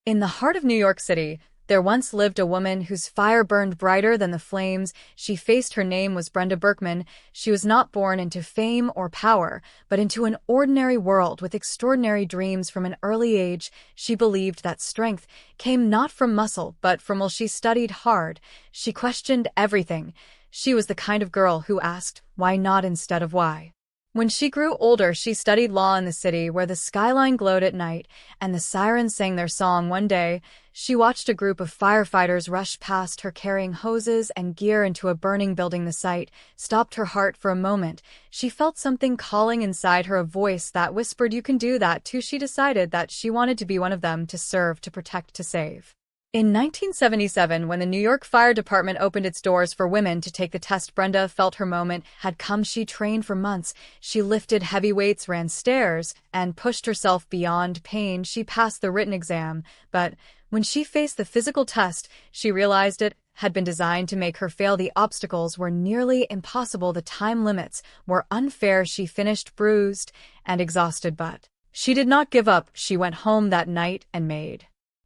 In the heart of New York City, there once lived a woman whose fire burned brighter than the flames she faced. Her name was Brenda Berkman. She was not born into fame or power, but into an ordinary world with extraordinary dreams. From an early age, she believed that strength came not from muscle, but from will. She studied hard. She questioned everything. She was the kind of girl who asked, why not instead of why? When she grew older, she studied law in the city where the skyline glowed at night and the sirens sang their song. One day, she watched a group of firefighters rush past her carrying hoses and gear into a burning building. The sight stopped her heart for a moment. She felt something calling inside her, a voice that whispered, "You can do that too." She decided that she wanted to be one of them, to serve, to protect, to save. In 1977, when the New York Fire Department opened its doors for women to take the test, Brenda felt her moment had come. She trained for months. She lifted heavy weights, ran stairs, and pushed herself beyond pain. She passed the written exam, but when she faced the physical test, she realized it had been designed to make her fail. The obstacles were nearly impossible. The time limits were unfair. She finished bruised and exhausted, but she did not give up. She went home that night and made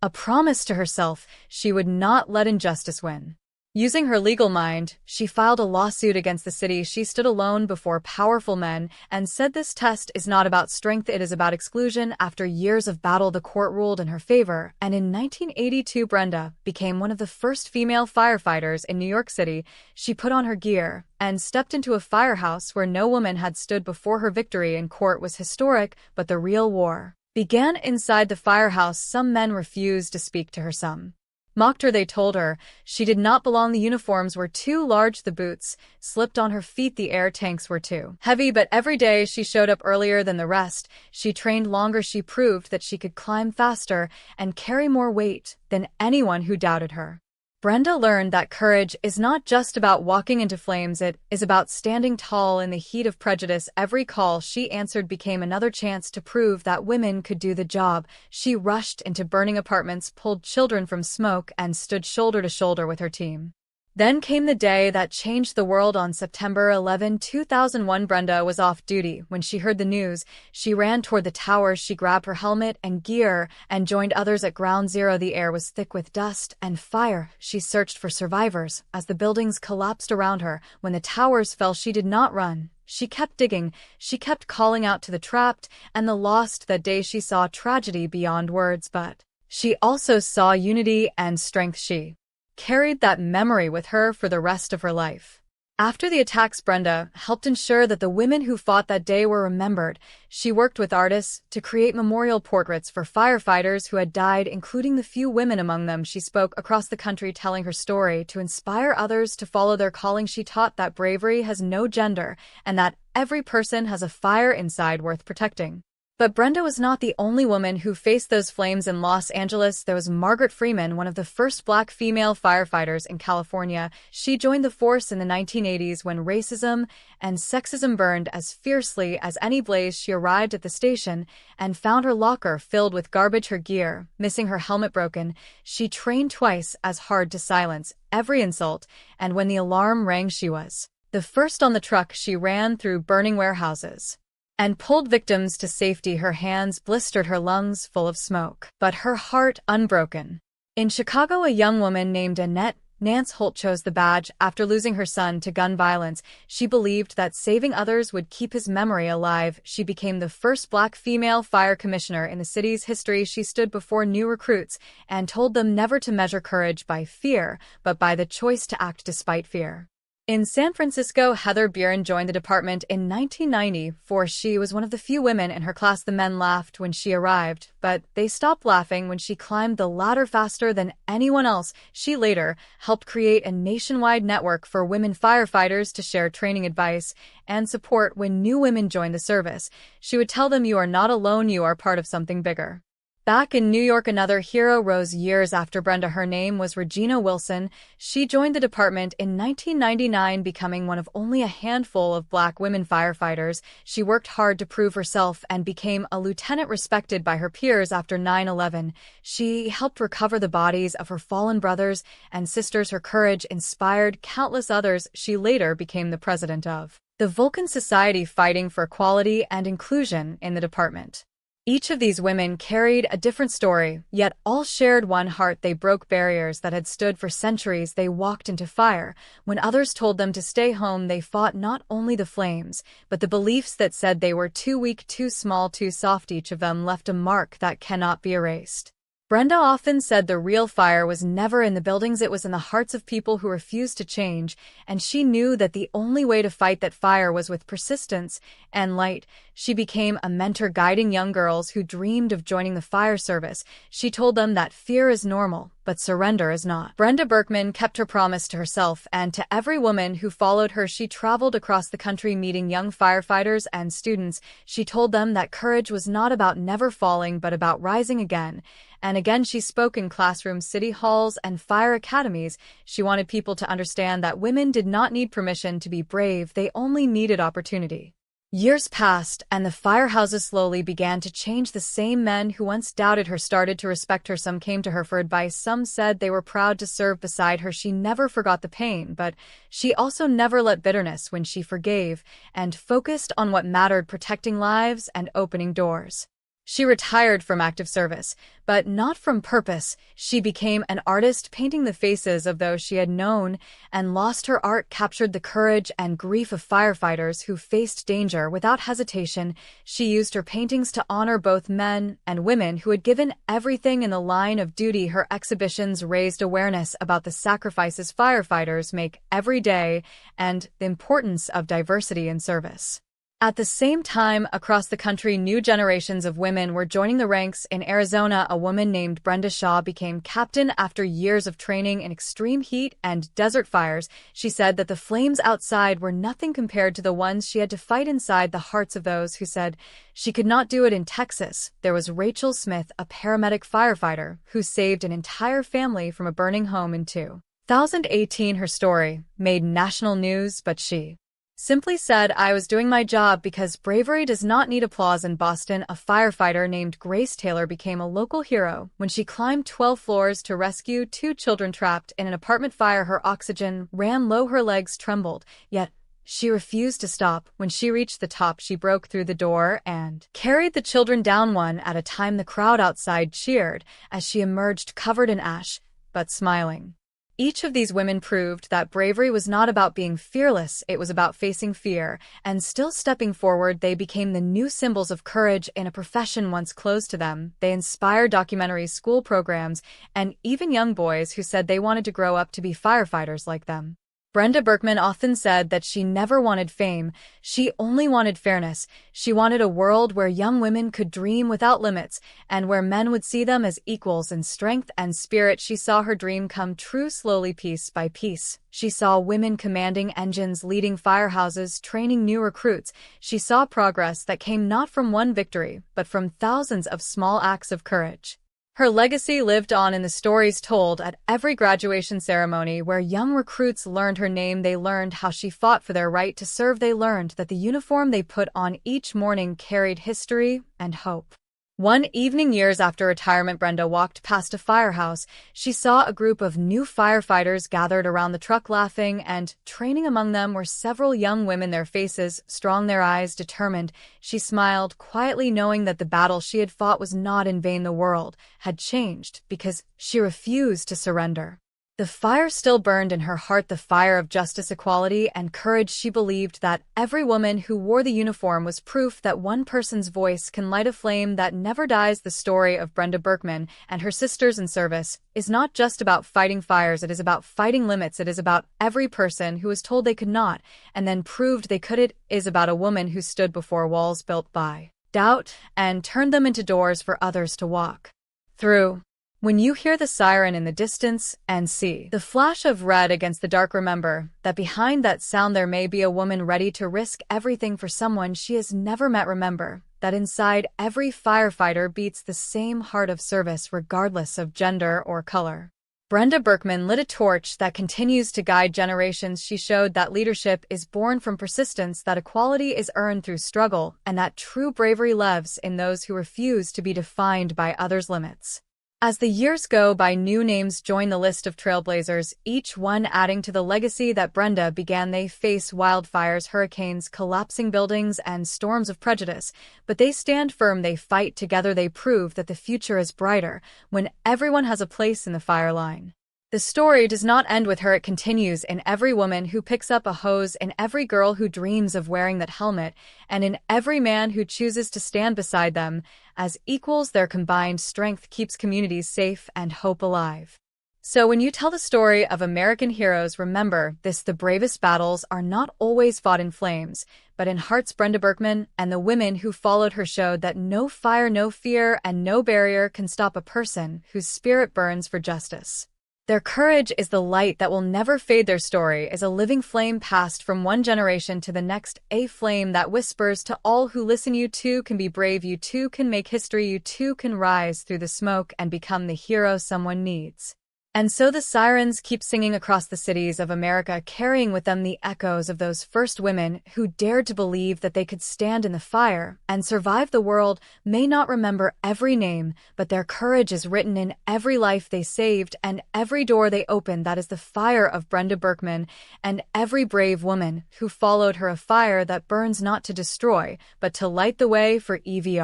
a promise to herself she would not let injustice win. Using her legal mind, she filed a lawsuit against the city. She stood alone before powerful men and said, "This test is not about strength, it is about exclusion." After years of battle, the court ruled in her favor, and in 1982, Brenda became one of the first female firefighters in New York City. She put on her gear and stepped into a firehouse where no woman had stood before. Her victory in court was historic, but the real war began inside the firehouse. Some men refused to speak to her. Some mocked her. They told her she did not belong. The uniforms were too large. The boots slipped on her feet. The air tanks were too heavy. But every day she showed up earlier than the rest. She trained longer. She proved that she could climb faster and carry more weight than anyone who doubted her. Brenda learned that courage is not just about walking into flames, it is about standing tall in the heat of prejudice. Every call she answered became another chance to prove that women could do the job. She rushed into burning apartments, pulled children from smoke, and stood shoulder to shoulder with her team. Then came the day that changed the world. On September 11, 2001, Brenda was off duty. When she heard the news, she ran toward the towers. She grabbed her helmet and gear and joined others at ground zero. The air was thick with dust and fire. She searched for survivors as the buildings collapsed around her. When the towers fell, she did not run. She kept digging. She kept calling out to the trapped and the lost. That day she saw tragedy beyond words, but she also saw unity and strength. She carried that memory with her for the rest of her life. After the attacks, Brenda helped ensure that the women who fought that day were remembered. She worked with artists to create memorial portraits for firefighters who had died, including the few women among them. She spoke across the country telling her story to inspire others to follow their calling. She taught that bravery has no gender and that every person has a fire inside worth protecting. But Brenda was not the only woman who faced those flames. In Los Angeles, there was Margaret Freeman, one of the first Black female firefighters in California. She joined the force in the 1980s when racism and sexism burned as fiercely as any blaze. She arrived at the station and found her locker filled with garbage, her gear missing, her helmet broken. She trained twice as hard to silence every insult, and when the alarm rang, she was the first on the truck. She ran through burning warehouses and pulled victims to safety. Her hands blistered, her lungs full of smoke, but her heart unbroken. In Chicago, a young woman named Annette Nance Holt chose the badge after losing her son to gun violence. She believed that saving others would keep his memory alive. She became the first Black female fire commissioner in the city's history. She stood before new recruits and told them never to measure courage by fear, but by the choice to act despite fear. In San Francisco, Heather Buren joined the department in 1994. She was one of the few women in her class. The men laughed when she arrived, but they stopped laughing when she climbed the ladder faster than anyone else. She later helped create a nationwide network for women firefighters to share training, advice, and support. When new women joined the service, she would tell them, "You are not alone, you are part of something bigger." Back in New York, another hero rose years after Brenda. Her name was Regina Wilson. She joined the department in 1999, becoming one of only a handful of Black women firefighters. She worked hard to prove herself and became a lieutenant respected by her peers. After 9/11, she helped recover the bodies of her fallen brothers and sisters. Her courage inspired countless others. She later became the president of the Vulcan Society, fighting for equality and inclusion in the department. Each of these women carried a different story, yet all shared one heart. They broke barriers that had stood for centuries. They walked into fire. When others told them to stay home, they fought not only the flames, but the beliefs that said they were too weak, too small, too soft. Each of them left a mark that cannot be erased. Brenda often said the real fire was never in the buildings, it was in the hearts of people who refused to change, and she knew that the only way to fight that fire was with persistence and light. She became a mentor, guiding young girls who dreamed of joining the fire service. She told them that fear is normal, but surrender is not. Brenda Berkman kept her promise to herself and to every woman who followed her. She traveled across the country meeting young firefighters and students. She told them that courage was not about never falling, but about rising again. And again, she spoke in classrooms, city halls, and fire academies. She wanted people to understand that women did not need permission to be brave, they only needed opportunity. Years passed, and the firehouses slowly began to change. The same men who once doubted her started to respect her. Some came to her for advice. Some said they were proud to serve beside her. She never forgot the pain, but she also never let bitterness win. She forgave and focused on what mattered, protecting lives and opening doors. She retired from active service, but not from purpose. She became an artist, painting the faces of those she had known and lost. Her art captured the courage and grief of firefighters who faced danger without hesitation. She used her paintings to honor both men and women who had given everything in the line of duty. Her exhibitions raised awareness about the sacrifices firefighters make every day and the importance of diversity in service. At the same time, across the country, new generations of women were joining the ranks. In Arizona, a woman named Brenda Shaw became captain after years of training in extreme heat and desert fires. She said that the flames outside were nothing compared to the ones she had to fight inside the hearts of those who said she could not do it. In Texas, there was Rachel Smith, a paramedic firefighter, who saved an entire family from a burning home in 2018. Her story made national news, but she simply said, "I was doing my job," because bravery does not need applause. In Boston, a firefighter named Grace Taylor became a local hero when she climbed 12 floors to rescue 2 children trapped in an apartment fire. Her oxygen ran low, her legs trembled, yet she refused to stop. When she reached the top, she broke through the door and carried the children down one at a time. The crowd outside cheered as she emerged, covered in ash, but smiling. Each of these women proved that bravery was not about being fearless, it was about facing fear and still stepping forward. They became the new symbols of courage in a profession once closed to them. They inspired documentaries, school programs, and even young boys who said they wanted to grow up to be firefighters like them. Brenda Berkman often said that she never wanted fame, she only wanted fairness. She wanted a world where young women could dream without limits, and where men would see them as equals in strength and spirit. She saw her dream come true slowly, piece by piece. She saw women commanding engines, leading firehouses, training new recruits. She saw progress that came not from one victory, but from thousands of small acts of courage. Her legacy lived on in the stories told at every graduation ceremony where young recruits learned her name. They learned how she fought for their right to serve. They learned that the uniform they put on each morning carried history and hope. One evening, years after retirement, Brenda walked past a firehouse. She saw a group of new firefighters gathered around the truck, laughing and training. Among them were several young women, their faces strong, their eyes determined. She smiled quietly, knowing that the battle she had fought was not in vain. The world had changed because she refused to surrender. The fire still burned in her heart, the fire of justice, equality, and courage. She believed that every woman who wore the uniform was proof that one person's voice can light a flame that never dies. The story of Brenda Berkman and her sisters in service is not just about fighting fires, it is about fighting limits. It is about every person who was told they could not and then proved they could. It is about a woman who stood before walls built by doubt and turned them into doors for others to walk through. When you hear the siren in the distance and see the flash of red against the dark, remember that behind that sound there may be a woman ready to risk everything for someone she has never met. Remember that inside every firefighter beats the same heart of service, regardless of gender or color. Brenda Berkman lit a torch that continues to guide generations. She showed that leadership is born from persistence, that equality is earned through struggle, and that true bravery lives in those who refuse to be defined by others' limits. As the years go by, new names join the list of trailblazers, each one adding to the legacy that Brenda began. They face wildfires, hurricanes, collapsing buildings, and storms of prejudice, but they stand firm, they fight together, they prove that the future is brighter when everyone has a place in the fire line. The story does not end with her, it continues in every woman who picks up a hose, in every girl who dreams of wearing that helmet, and in every man who chooses to stand beside them. As equals, their combined strength keeps communities safe and hope alive. So when you tell the story of American heroes, remember this: the bravest battles are not always fought in flames, but in hearts. Brenda Berkman and the women who followed her showed that no fire, no fear, and no barrier can stop a person whose spirit burns for justice. Their courage is the light that will never fade. Their story is a living flame passed from one generation to the next, a flame that whispers to all who listen: you too can be brave, you too can make history, you too can rise through the smoke and become the hero someone needs. And so the sirens keep singing across the cities of America, carrying with them the echoes of those first women who dared to believe that they could stand in the fire and survive. The world may not remember every name, but their courage is written in every life they saved and every door they opened. That is the fire of Brenda Berkman and every brave woman who followed her, a fire that burns not to destroy, but to light the way for EVR.